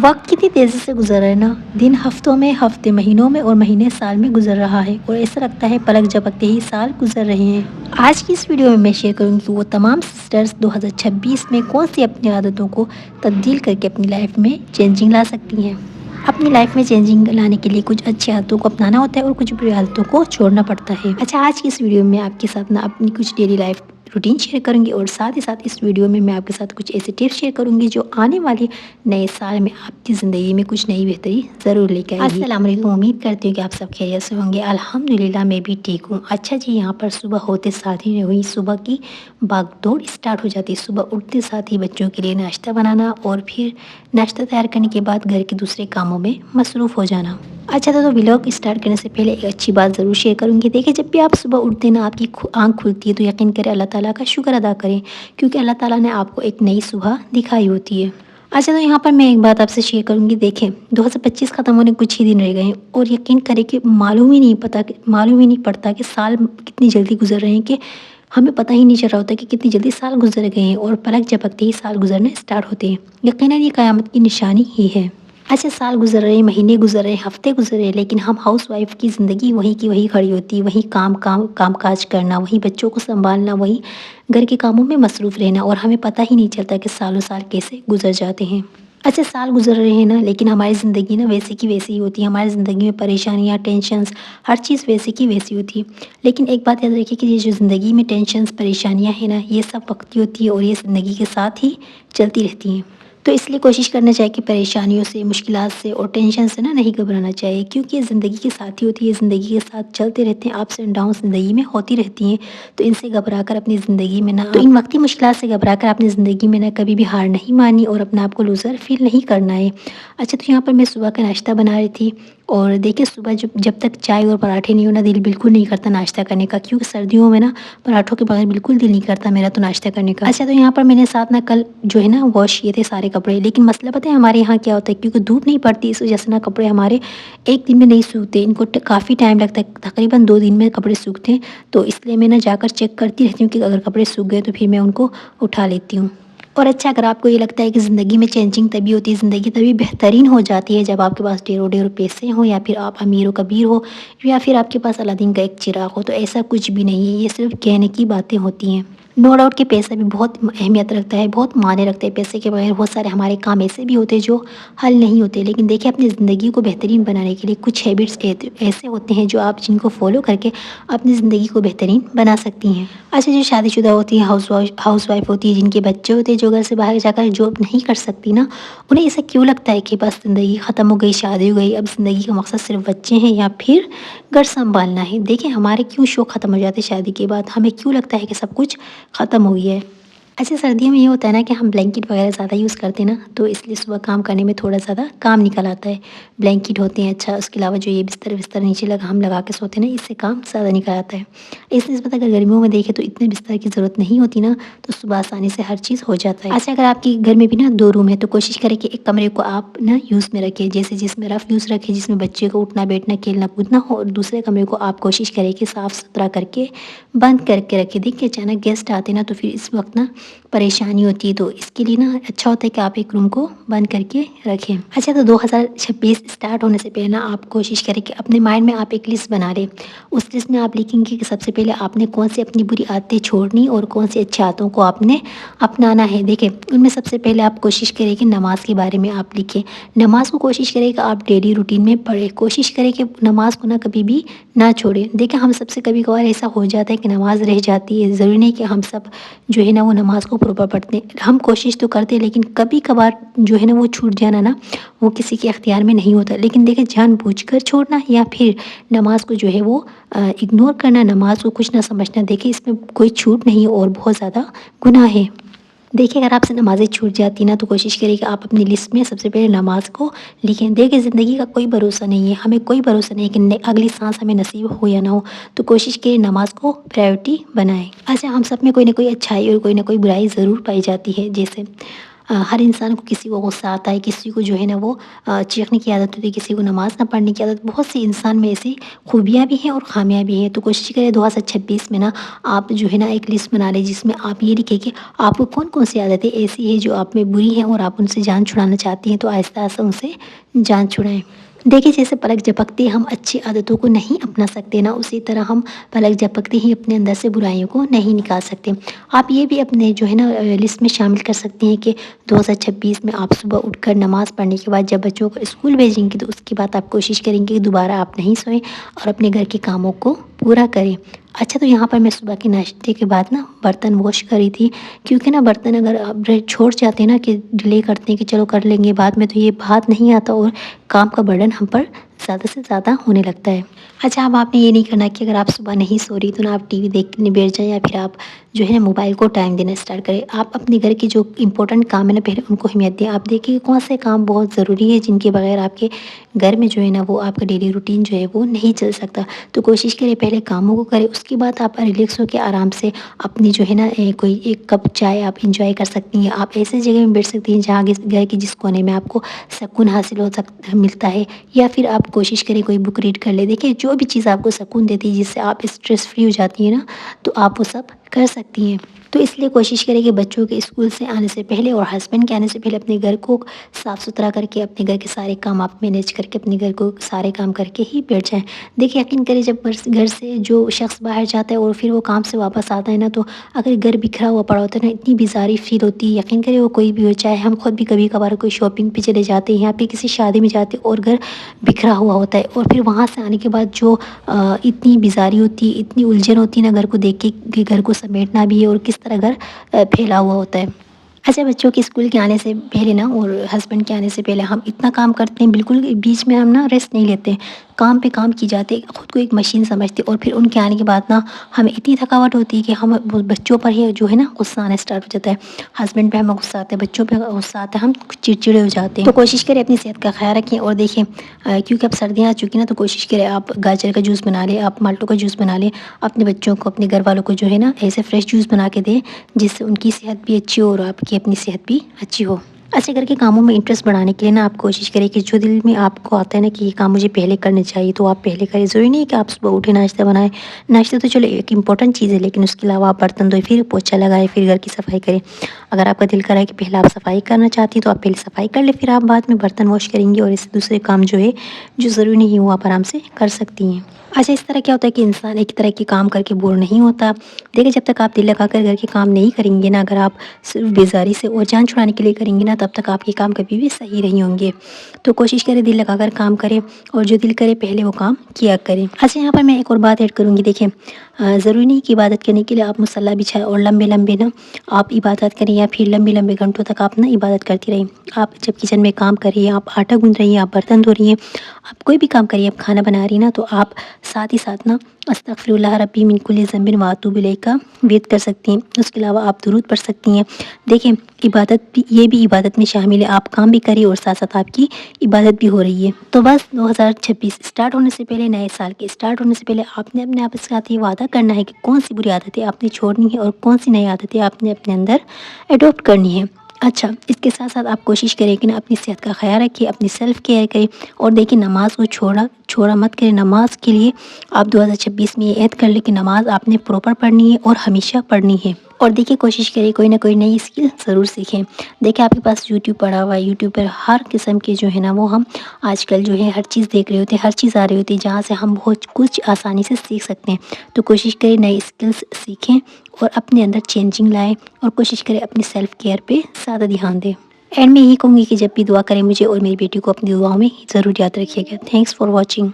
وقت کتنی تیزی سے گزر رہا ہے نا. دن ہفتوں میں، ہفتے مہینوں میں اور مہینے سال میں گزر رہا ہے اور ایسا لگتا ہے پلک جھپکتے ہی سال گزر رہے ہیں. آج کی اس ویڈیو میں شیئر کروں گی کہ وہ تمام سسٹرز 2026 میں کون سی اپنی عادتوں کو تبدیل کر کے اپنی لائف میں چینجنگ لا سکتی ہیں. اپنی لائف میں چینجنگ لانے کے لیے کچھ اچھی عادتوں کو اپنانا ہوتا ہے اور کچھ بری عادتوں کو چھوڑنا پڑتا ہے. اچھا، آج کی اس ویڈیو میں آپ کے ساتھ نا اپنی کچھ ڈیلی لائف روٹین شیئر کروں گی اور ساتھ ہی ساتھ اس ویڈیو میں آپ کے ساتھ کچھ ایسے ٹپس شیئر کروں گی جو آنے والے نئے سال میں آپ کی زندگی میں کچھ نئی بہتری ضرور لے کے آئے گی. السلام علیکم، امید کرتی ہوں کہ آپ سب خیریت سے ہوں گے. الحمدللہ میں بھی ٹھیک ہوں. اچھا جی، یہاں پر صبح ہوتے ساتھ ہی وہی صبح کی بھاگ دوڑ اسٹارٹ ہو جاتی ہے. صبح اٹھتے ساتھ ہی بچوں کے لیے ناشتہ بنانا اور پھر ناشتہ تیار کرنے کے بعد گھر کے دوسرے کاموں میں مصروف ہو جانا. اچھا تو ولاگ اسٹارٹ کرنے سے پہلے ایک اچھی بات ضرور شیئر کروں گی. دیکھیں، جب بھی آپ صبح اٹھتے ہیں نا، آپ کی آنکھ کھلتی ہے تو یقین کریں اللہ تعالیٰ کا شکر ادا کریں، کیونکہ اللہ تعالیٰ نے آپ کو ایک نئی صبح دکھائی ہوتی ہے. اچھا تو یہاں پر میں ایک بات آپ سے شیئر کروں گی. دیکھیں، 2025 ختم ہونے کچھ ہی دن رہ گئے ہیں اور یقین کریں کہ معلوم ہی نہیں پڑتا کہ سال کتنی جلدی گزر رہے ہیں، کہ ہمیں پتہ ہی نہیں چل رہا ہوتا کہ کتنی جلدی سال گزر گئے ہیں اور پلک جھپکتے ہی سال گزرنے اسٹارٹ ہوتے ہیں. یقیناً یہ قیامت کی نشانی ہی ہے. اچھا، سال گزر رہے ہیں، مہینے گزر رہے ہیں، ہفتے گزر رہے ہیں، لیکن ہم ہاؤس وائف کی زندگی وہی کی وہی کھڑی ہوتی ہے. وہی کام کاج کرنا، وہی بچوں کو سنبھالنا، وہی گھر کے کاموں میں مصروف رہنا اور ہمیں پتہ ہی نہیں چلتا کہ سالوں سال کیسے گزر جاتے ہیں. اچھا، سال گزر رہے ہیں نا، لیکن ہماری زندگی نا ویسے کی ویسی ہی ہوتی ہے. ہماری زندگی میں پریشانیاں، ٹینشنز، ہر چیز ویسے کی ویسی ہوتی ہے. لیکن ایک بات یاد رکھیے کہ یہ جو زندگی میں ٹینشنز، پریشانیاں ہیں نا، یہ سب وقتی ہوتی ہے اور یہ زندگی کے ساتھ ہی چلتی رہتی ہیں. تو اس لیے کوشش کرنا چاہیے کہ پریشانیوں سے، مشکلات سے اور ٹینشن سے نا نہیں گھبرانا چاہیے، کیونکہ یہ زندگی کے ساتھ ہی ہوتی ہے. زندگی کے ساتھ چلتے رہتے ہیں. اپس اینڈ ڈاؤن زندگی میں ہوتی رہتی ہیں. تو ان سے گھبرا کر اپنی زندگی میں ان وقتی مشکلات سے گھبرا کر اپنی زندگی میں نا کبھی بھی ہار نہیں مانی اور اپنے آپ کو لوزر فیل نہیں کرنا ہے. اچھا تو یہاں پر میں صبح کا ناشتہ بنا رہی تھی اور دیکھیں صبح جب تک چائے اور پراٹھے نہیں ہونا، دل بالکل نہیں کرتا ناشتہ کرنے کا، کیونکہ سردیوں میں نا پراٹھوں کے بغیر بالکل دل نہیں کرتا میرا تو ناشتہ کرنے کا. اچھا تو یہاں پر میں نے ساتھ نا کل جو ہے نا واش کیے تھے سارے کپڑے، لیکن مسئلہ پتہ ہے ہمارے یہاں کیا ہوتا ہے، کیونکہ دھوپ نہیں پڑتی اس وجہ سے نا کپڑے ہمارے ایک دن میں نہیں سوکھتے. ان کو کافی ٹائم لگتا ہے، تقریباً 2 دن میں کپڑے سوکھتے ہیں. تو اس لیے میں نا جا کر چیک کرتی رہتی ہوں کہ اگر کپڑے سوکھ گئے تو پھر میں ان کو اٹھا لیتی ہوں. اور اچھا، اگر آپ کو یہ لگتا ہے کہ زندگی میں چینجنگ تبھی ہوتی ہے، زندگی تبھی بہترین ہو جاتی ہے جب آپ کے پاس ڈھیروں پیسے ہوں، یا پھر آپ امیر و کبیر ہو، یا پھر آپ کے پاس الدین کا ایک چراغ ہو، تو ایسا کچھ بھی نہیں ہے. یہ صرف کہنے کی باتیں ہوتی ہیں. نو ڈاؤٹ کہ پیسہ بھی بہت اہمیت رکھتا ہے، بہت معنی رکھتا ہے. پیسے کے بغیر بہت سارے ہمارے کام ایسے بھی ہوتے ہیں جو حل نہیں ہوتے. لیکن دیکھیں، اپنی زندگی کو بہترین بنانے کے لیے کچھ ہیبٹس ایسے ہوتے ہیں جو آپ جن کو فالو کر کے اپنی زندگی کو بہترین بنا سکتی ہیں. اچھا، جو شادی شدہ ہوتی ہیں، ہاؤس وائف ہوتی ہے، جن کے بچے ہوتے ہیں، جو گھر سے باہر جا کر جاب نہیں کر سکتی نا، انہیں ایسا کیوں لگتا ہے کہ بس زندگی ختم ہو گئی، شادی ہو گئی، اب زندگی کا مقصد صرف بچے ہیں یا پھر گھر سنبھالنا ہے. دیکھیں، ہمارے کیوں شوق ختم ہو جاتے ہیں شادی کے بعد، ہمیں کیوں لگتا ہے کہ سب کچھ ختم ہو گیا ہے. اچھا، سردیوں میں یہ ہوتا ہے نا کہ ہم بلینکٹ وغیرہ زیادہ یوز کرتے ہیں نا، تو اس لیے صبح کام کرنے میں تھوڑا زیادہ کام نکل آتا ہے. بلینکٹ ہوتے ہیں. اچھا، اس کے علاوہ جو یہ بستر نیچے ہم لگا کے سوتے ہیں نا، اس سے کام زیادہ نکل آتا ہے. اس نسبت اگر گرمیوں میں دیکھیں تو اتنے بستر کی ضرورت نہیں ہوتی نا، تو صبح آسانی سے ہر چیز ہو جاتا ہے. اچھا، اگر آپ کے گھر میں بھی نا 2 روم ہے تو کوشش کریں کہ ایک کمرے کو آپ نا یوز میں رکھیں، جیسے جس میں رف یوز رکھیں، جس میں بچے کو اٹھنا بیٹھنا کھیلنا کودنا ہو، اور دوسرے کمرے کو آپ کوشش کریں کہ صاف ستھرا کر کے بند کر کے رکھیں. دیکھیں، اچانک گیسٹ آتے نا تو پھر اس وقت نا پریشانی ہوتی ہے. تو اس کے لیے نا اچھا ہوتا ہے کہ آپ ایک روم کو بند کر کے رکھیں. اچھا تو 2026 اسٹارٹ ہونے سے پہلے نا آپ کوشش کریں کہ اپنے مائنڈ میں آپ ایک لسٹ بنا لیں. اس لسٹ میں آپ لکھیں گے کہ سب سے پہلے آپ نے کون سی اپنی بری عادتیں چھوڑنی اور کون سی اچھی عادتوں کو آپ نے اپنانا ہے. دیکھیں، ان میں سب سے پہلے آپ کوشش کریں کہ نماز کے بارے میں آپ لکھیں. نماز کو کوشش کریں کہ آپ ڈیلی روٹین میں پڑھیں. کوشش کریں کہ نماز کو نا کبھی بھی نہ چھوڑیں. دیکھیں، ہم سب سے کبھی کبھار ایسا ہو جاتا ہے کہ نماز رہ جاتی ہے. ضروری نہیں کہ ہم سب جو ہے نا وہ نماز کو پراپر پڑھتے ہیں. ہم کوشش تو کرتے ہیں، لیکن کبھی کبھار جو ہے نا وہ چھوٹ جانا نا وہ کسی کے اختیار میں نہیں ہوتا. لیکن دیکھیں، جان بوجھ کر چھوڑنا یا پھر نماز کو جو ہے وہ اگنور کرنا، نماز کو کچھ نہ سمجھنا، دیکھیں اس میں کوئی چھوٹ نہیں اور بہت زیادہ گناہ ہے. دیکھیں، اگر آپ سے نمازیں چھوٹ جاتی نا تو کوشش کریں کہ آپ اپنی لسٹ میں سب سے پہلے نماز کو لکھیں. دیکھیں، زندگی کا کوئی بھروسہ نہیں ہے. ہمیں کوئی بھروسہ نہیں ہے کہ اگلی سانس ہمیں نصیب ہو یا نہ ہو. تو کوشش کریں نماز کو پرائیورٹی بنائیں. اچھا، ہم سب میں کوئی نہ کوئی اچھائی اور کوئی نہ کوئی برائی ضرور پائی جاتی ہے. جیسے ہر انسان کو کسی کو غصہ آتا ہے، کسی کو جو ہے نا وہ چیخنے کی عادت ہوتی ہے، کسی کو نماز نہ پڑھنے کی عادت، بہت سی انسان میں ایسی خوبیاں بھی ہیں اور خامیاں بھی ہیں۔ تو کوشش کریں 2026 میں نا آپ جو ہے نا ایک لسٹ بنا لیں جس میں آپ یہ لکھیں کہ آپ کو کون کون سی عادتیں ایسی ہیں جو آپ میں بری ہیں اور آپ ان سے جان چھڑانا چاہتی ہیں، تو آہستہ آہستہ ان سے جان چھڑائیں۔ دیکھیے جیسے پلک جھپکتے ہم اچھی عادتوں کو نہیں اپنا سکتے نا، اسی طرح ہم پلک جھپکتے ہی اپنے اندر سے برائیوں کو نہیں نکال سکتے۔ آپ یہ بھی اپنے جو ہے نا لسٹ میں شامل کر سکتے ہیں کہ 2026 میں آپ صبح اٹھ کر نماز پڑھنے کے بعد جب بچوں کو اسکول بھیجیں گے تو اس کے بعد آپ کوشش کریں گے کہ دوبارہ آپ نہیں سوئیں اور اپنے گھر کے کاموں کو پورا کریں۔ اچھا، تو یہاں پر میں صبح کے ناشتے کے بعد نا برتن واش کری تھی، کیونکہ نا برتن اگر آپ چھوڑ جاتے ہیں نا کہ ڈیلے کرتے ہیں کہ چلو کر لیں گے بعد میں، تو یہ بات نہیں آتا اور کام کا برڈن ہم پر زیادہ سے زیادہ ہونے لگتا ہے۔ اچھا، اب آپ نے یہ نہیں کرنا کہ اگر آپ صبح نہیں سو رہی تو نا آپ ٹی وی دیکھنے بیٹھ جائیں یا پھر آپ جو ہے موبائل کو ٹائم دینا اسٹارٹ کریں۔ آپ اپنے گھر کے جو امپورٹنٹ کام ہے نا پہلے ان کو اہمیت دیں۔ آپ دیکھیں کون سے کام بہت ضروری ہے جن کے بغیر آپ کے گھر میں جو ہے نا وہ آپ کا ڈیلی روٹین جو ہے وہ نہیں چل سکتا۔ تو کوشش کریں پہلے کاموں کو کریں، اس کے بعد آپ ریلیکس ہو کے آرام سے اپنی جو ہے نا کوئی ایک کپ چائے آپ انجوائے کر سکتی ہیں۔ آپ ایسے جگہ میں بیٹھ سکتی ہیں جہاں گھر کے جس کونے میں آپ کو سکون حاصل ملتا ہے، یا پھر آپ کوشش کریں کوئی بک ریڈ کر لیں۔ دیکھیں جو بھی چیز آپ کو سکون دیتی ہے، جس سے آپ اسٹریس فری ہو جاتی ہیں نا، تو آپ وہ سب کر سکتی ہیں۔ تو اس لیے کوشش کریں کہ بچوں کے اسکول سے آنے سے پہلے اور ہسبینڈ کے آنے سے پہلے اپنے گھر کو صاف ستھرا کر کے، اپنے گھر کے سارے کام آپ مینیج کر کے اپنے گھر کو سارے کام کر کے ہی بیٹھ جائیں۔ دیکھیں یقین کریں جب گھر سے جو شخص باہر جاتا ہے اور پھر وہ کام سے واپس آتا ہے نا، تو اگر گھر بکھرا ہوا پڑا ہوتا ہے نا، اتنی بیزاری فیل ہوتی ہے۔ یقین کریں وہ کوئی بھی ہو، چاہے ہم خود بھی کبھی کبھار کوئی شاپنگ پہ چلے جاتے ہیں یا پھر کسی شادی میں جاتے ہیں اور گھر بکھرا ہوا ہوتا ہے، اور پھر وہاں سے آنے کے بعد جو اتنی بیزاری ہوتی ہے، اتنی الجھن ہوتی ہے نا گھر کو دیکھ کے کہ گھر کو سمیٹنا بھی ہے اور کس طرح گھر پھیلا ہوا ہوتا ہے۔ اچھا، بچوں کے اسکول کے آنے سے پہلے نا اور ہسبینڈ کے آنے سے پہلے ہم اتنا کام کرتے ہیں، بالکل بیچ میں ہم نا ریسٹ نہیں لیتے، کام پہ کام کی جاتے، خود کو ایک مشین سمجھتے، اور پھر ان کے آنے کے بعد نا ہمیں اتنی تھکاوٹ ہوتی ہے کہ ہم بچوں پر ہی جو ہے نا غصہ آنا اسٹارٹ ہو جاتا ہے۔ ہسبینڈ پہ ہمیں غصہ آتا ہے، بچوں پہ غصہ آتا ہے، ہم چڑچڑے ہو جاتے ہیں۔ تو کوشش کریں اپنی صحت کا خیال رکھیں، اور دیکھیں کیونکہ اب سردیاں آ چکی نا، تو کوشش کریں آپ گاجر کا جوس بنا لیں، آپ مالٹو کا جوس بنا لیں، اپنے بچوں کو اپنے گھر والوں کو جو ہے نا ایسے فریش جوس بنا کے دیں جس سے ان کی صحت بھی اچھی ہو اور آپ کی اپنی صحت بھی اچھی ہو۔ اچھے گھر کے کاموں میں انٹرسٹ بڑھانے کے لیے نا آپ کوشش کریں کہ جو دل میں آپ کو آتا ہے نا کہ یہ کام مجھے پہلے کرنے چاہیے تو آپ پہلے کریں۔ ضروری نہیں ہے کہ آپ صبح اٹھے ناشتہ بنائیں، ناشتہ تو چلو ایک امپورٹنٹ چیز ہے، لیکن اس کے علاوہ آپ برتن دھوئیں، پھر پوچھا لگائیں، پھر گھر کی صفائی کریں۔ اگر آپ کا دل کرا ہے کہ پہلے آپ صفائی کرنا چاہتی ہیں تو آپ پہلے صفائی کر لیں، پھر آپ بعد میں برتن واش کریں گی، اور اس دوسرے کام جو ہے جو ضروری نہیں ہے وہ آپ آرام سے کر سکتی ہیں۔ اچھا، اس طرح کیا ہوتا ہے کہ انسان ایک طرح کے کام کر کے بور نہیں ہوتا۔ دیکھیں جب تک آپ دل لگا کر گھر کے کام نہیں کریں گے نا، اگر آپ صرف بیزاری سے اور جان چھڑانے کے لیے کریں گے نا، تب تک آپ کے کام کبھی بھی صحیح نہیں ہوں گے۔ تو کوشش کریں دل لگا کر کام کریں، اور جو دل کرے پہلے وہ کام کیا کریں۔ اچھا، یہاں پر میں ایک اور بات ایڈ کروں گی۔ دیکھیں ضروری نہیں کہ عبادت کرنے کے لیے آپ مصلی بچھائیں اور لمبے لمبے نا آپ عبادت کریں، یا پھر لمبے لمبے گھنٹوں تک آپ نا عبادت کرتی رہیں۔ آپ جب کچن میں کام کر رہی ہیں، آپ آٹا گوندھ رہی ہیں، آپ برتن دھو رہی ہیں، آپ کوئی بھی کام کریے، آپ کھانا بنا رہی ہیں نا، تو آپ ساتھ ہی ساتھ نا استغفر اللہ ربی من کل ذنب واتوب الیہ کا وید کر سکتی ہیں۔ اس کے علاوہ آپ درود پڑھ سکتی ہیں۔ دیکھیں عبادت بھی، یہ بھی عبادت میں شامل ہے، آپ کام بھی کریے اور ساتھ ساتھ آپ کی عبادت بھی ہو رہی ہے۔ تو بس 2026 اسٹارٹ ہونے سے پہلے، نئے سال کے اسٹارٹ ہونے سے پہلے آپ نے اپنے آپ کے ساتھ یہ وعدہ کرنا ہے کہ کون سی بری عادتیں آپ نے چھوڑنی ہے اور کون سی نئی عادتیں آپ نے اپنے اندر ایڈopٹ کرنی ہے۔ اچھا، اس کے ساتھ ساتھ آپ کوشش کریں کہ نا اپنی صحت کا خیال رکھیں، اپنی سیلف کیئر کریں، اور دیکھیں نماز کو چھوڑا مت کریں۔ نماز کے لیے آپ 2026 میں یہ عہد کر لیں کہ نماز آپ نے پراپر پڑھنی ہے اور ہمیشہ پڑھنی ہے۔ اور دیکھیں کوشش کریں کوئی نہ کوئی نئی اسکل ضرور سیکھیں۔ دیکھیں آپ کے پاس یوٹیوب پڑا ہوا ہے، یوٹیوب پر ہر قسم کے جو ہے نا وہ ہم آج کل جو ہے ہر چیز دیکھ رہے ہوتے ہیں، ہر چیز آ رہی ہوتی ہے جہاں سے ہم بہت کچھ آسانی سے سیکھ سکتے ہیں۔ تو کوشش کریں نئی اسکلس سیکھیں اور اپنے اندر چینجنگ لائیں، اور کوشش کریں اپنی سیلف کیئر پہ زیادہ دھیان دیں۔ اینڈ میں یہی کہوں گی کہ جب بھی دعا کریں مجھے اور میری بیٹی کو اپنی دعاؤں میں ضرور یاد رکھیے گا۔ Thanks for watching.